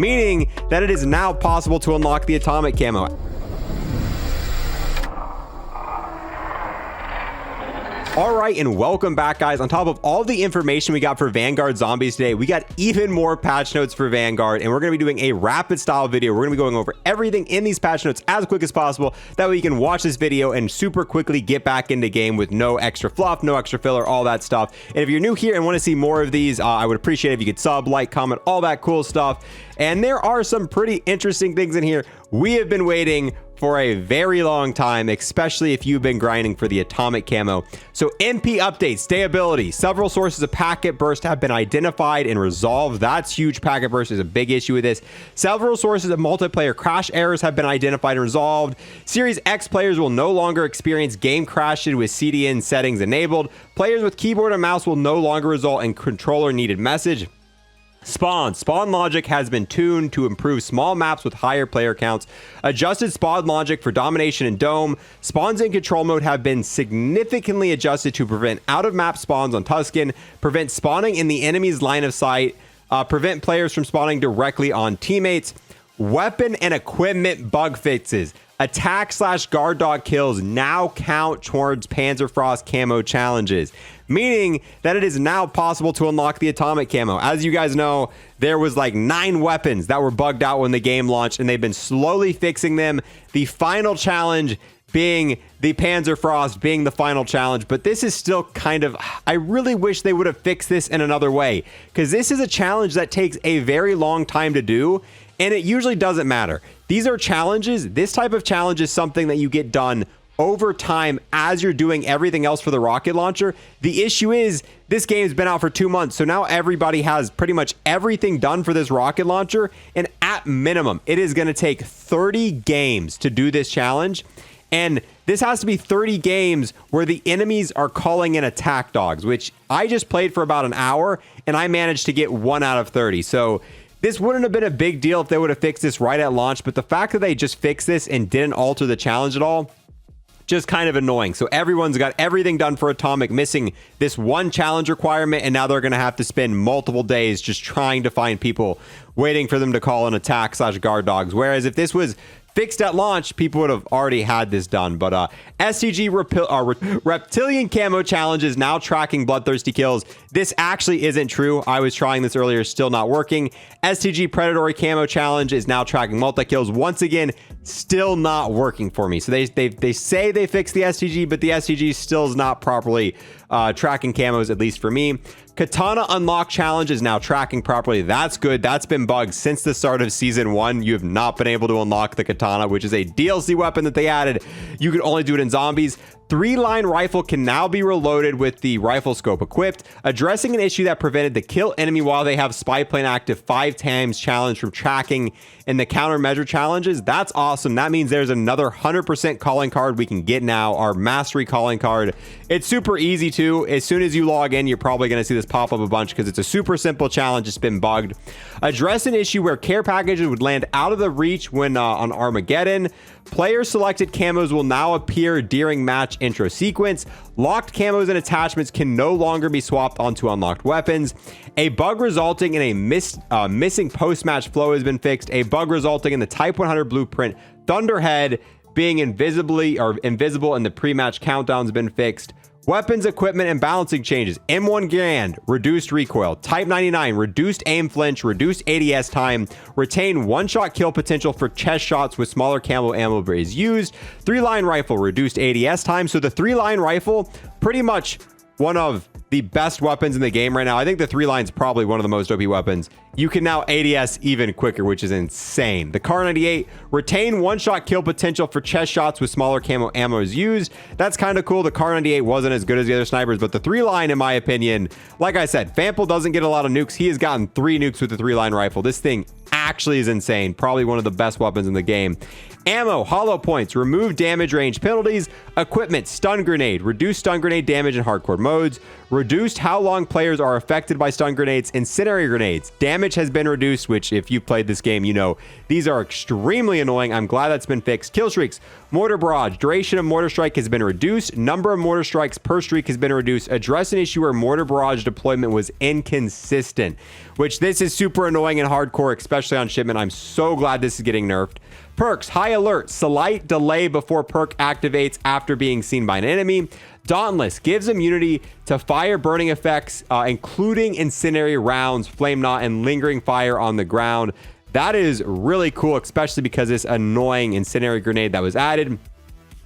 meaning that it is now possible to unlock the atomic camo. All right, and welcome back, guys. On top of all the information we got for Vanguard Zombies today, we got even more patch notes for Vanguard, and we're going to be doing a rapid style video. We're going to be going over everything in these patch notes as quick as possible. That way you can watch this video and super quickly get back into game with no extra fluff, no extra filler, all that stuff. And if you're new here and want to see more of these, I would appreciate it if you could sub, like, comment, all that cool stuff. And there are some pretty interesting things in here. We have been waiting for a very long time, especially if you've been grinding for the atomic camo. So MP updates, stability, several sources of packet burst have been identified and resolved. That's huge. Packet burst is a big issue with this. Several sources of multiplayer crash errors have been identified and resolved. Series X players will no longer experience game crashes with CDN settings enabled. Players with keyboard and mouse will no longer result in controller needed message. Spawn logic has been tuned to improve small maps with higher player counts. Adjusted spawn logic for domination and dome. Spawns in control mode have been significantly adjusted to prevent out of map spawns on Tuscan, prevent spawning in the enemy's line of sight, prevent players from spawning directly on teammates. Weapon and equipment bug fixes. Attack/guard dog kills now count towards Panzerfrost camo challenges, meaning that it is now possible to unlock the atomic camo. As you guys know, there was like 9 weapons that were bugged out when the game launched, and they've been slowly fixing them. The final challenge being the Panzerfrost being the final challenge, but this is still kind of, I really wish they would have fixed this in another way, because this is a challenge that takes a very long time to do, and it usually doesn't matter. These are challenges. This type of challenge is something that you get done over time as you're doing everything else for the rocket launcher. The issue is this game's been out for 2 months, so now everybody has pretty much everything done for this rocket launcher, and at minimum, it is going to take 30 games to do this challenge. And this has to be 30 games where the enemies are calling in attack dogs, which I just played for about an hour, and I managed to get 1 out of 30. So this wouldn't have been a big deal if they would have fixed this right at launch, but the fact that they just fixed this and didn't alter the challenge at all, just kind of annoying. So everyone's got everything done for Atomic, missing this one challenge requirement, and now they're going to have to spend multiple days just trying to find people waiting for them to call an attack/guard dogs. Whereas if this was fixed at launch, people would have already had this done. But STG Reptilian Camo Challenge is now tracking bloodthirsty kills. This actually isn't true. I was trying this earlier, still not working. STG Predatory Camo Challenge is now tracking multi-kills. Once again, still not working for me. So they say they fixed the STG, but the STG still is not properly tracking camos, at least for me. Katana Unlock Challenge is now tracking properly. That's good. That's been bugged since the start of Season 1. You have not been able to unlock the Katana, which is a DLC weapon that they added. You can only do it in zombies. 3-line rifle can now be reloaded with the rifle scope equipped, addressing an issue that prevented the kill enemy while they have spy plane active 5 times challenge from tracking in the countermeasure challenges. That's awesome. That means there's another 100% calling card we can get now, our mastery calling card. It's super easy too. As soon as you log in, you're probably going to see this pop up a bunch because it's a super simple challenge. It's been bugged. Address an issue where care packages would land out of the reach when on Armageddon. Player selected camos will now appear during match intro sequence. Locked camos and attachments can no longer be swapped onto unlocked weapons. A bug resulting in a missing post-match flow has been fixed. A bug resulting in the Type 100 blueprint Thunderhead being invisible in the pre-match countdown has been fixed. Weapons, equipment, and balancing changes. M1 Garand, reduced recoil. Type 99, reduced aim flinch, reduced ADS time. Retain one-shot kill potential for chest shots with smaller camo ammo is used. 3-line rifle, reduced ADS time. So the 3-line rifle, pretty much one of the best weapons in the game right now. I think the 3-line is probably one of the most OP weapons. You can now ADS even quicker, which is insane. The Car 98, retain one-shot kill potential for chest shots with smaller camo ammo is used. That's kind of cool. The Car 98 wasn't as good as the other snipers, but the 3-line, in my opinion, like I said, Fample doesn't get a lot of nukes. He has gotten 3 nukes with the 3-line rifle. This thing actually is insane. Probably one of the best weapons in the game. Ammo, hollow points, remove damage range penalties. Equipment, stun grenade, reduce stun grenade damage in hardcore modes. Reduced how long players are affected by stun grenades. Incendiary grenades, damage has been reduced, which if you played this game, you know these are extremely annoying. I'm glad that's been fixed. Kill streaks, mortar barrage, duration of mortar strike has been reduced. Number of mortar strikes per streak has been reduced. Address an issue where mortar barrage deployment was inconsistent, which this is super annoying in hardcore, especially on shipment. I'm so glad this is getting nerfed. Perks, high alert, slight delay before perk activates after being seen by an enemy. Dauntless gives immunity to fire burning effects, including incendiary rounds, flame knot, and lingering fire on the ground. That is really cool, especially because this annoying incendiary grenade that was added.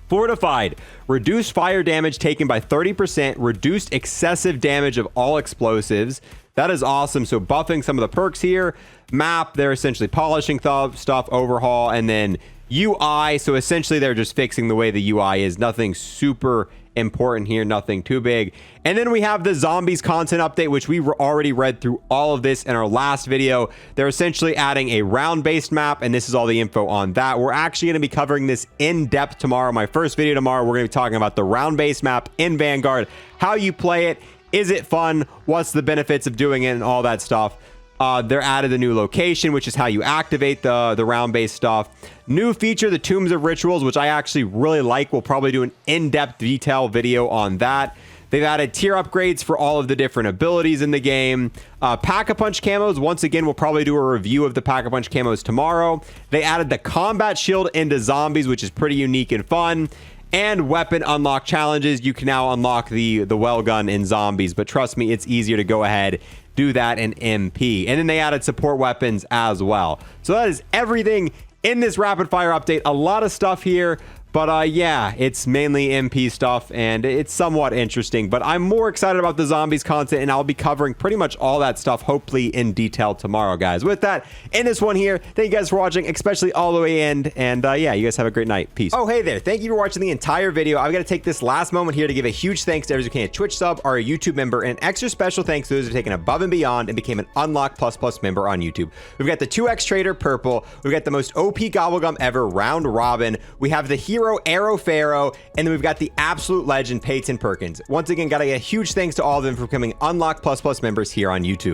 Fortified, reduced fire damage taken by 30%, reduced excessive damage of all explosives. That is awesome. So buffing some of the perks here. Map, they're essentially polishing stuff, overhaul, and then UI. So essentially they're just fixing the way the UI is. Nothing super important here, nothing too big. And then we have the zombies content update, which we already read through all of this in our last video. They're essentially adding a round-based map, and this is all the info on that. We're actually going to be covering this in depth tomorrow. My first video tomorrow, we're going to be talking about the round-based map in Vanguard, how you play it, is it fun, what's the benefits of doing it, and all that stuff. They're added a new location, which is how you activate the round-based stuff. New feature, the Tombs of Rituals, which I actually really like. We'll probably do an in-depth detail video on that. They've added tier upgrades for all of the different abilities in the game. Pack-a-Punch camos, once again, we'll probably do a review of the Pack-a-Punch camos tomorrow. They added the combat shield into zombies, which is pretty unique and fun. And weapon unlock challenges. You can now unlock the well gun in zombies, but trust me, it's easier to go ahead, do that in MP. And then they added support weapons as well. So that is everything in this rapid fire update. A lot of stuff here, but yeah, it's mainly MP stuff and it's somewhat interesting, but I'm more excited about the zombies content, and I'll be covering pretty much all that stuff hopefully in detail tomorrow, guys. With that, in this one here, thank you guys for watching, especially all the way in, and yeah, you guys have a great night. Peace. Oh, hey there. Thank you for watching the entire video. I've got to take this last moment here to give a huge thanks to everyone who became a Twitch sub or a YouTube member, and an extra special thanks to those who have taken above and beyond and became an Unlocked Plus member on YouTube. We've got the 2X Trader Purple. We've got the most OP Gobblegum ever, Round Robin. We have the hero Arrow Pharaoh, and then we've got the absolute legend Peyton Perkins. Once again, gotta get a huge thanks to all of them for becoming Unlocked Plus members here on YouTube.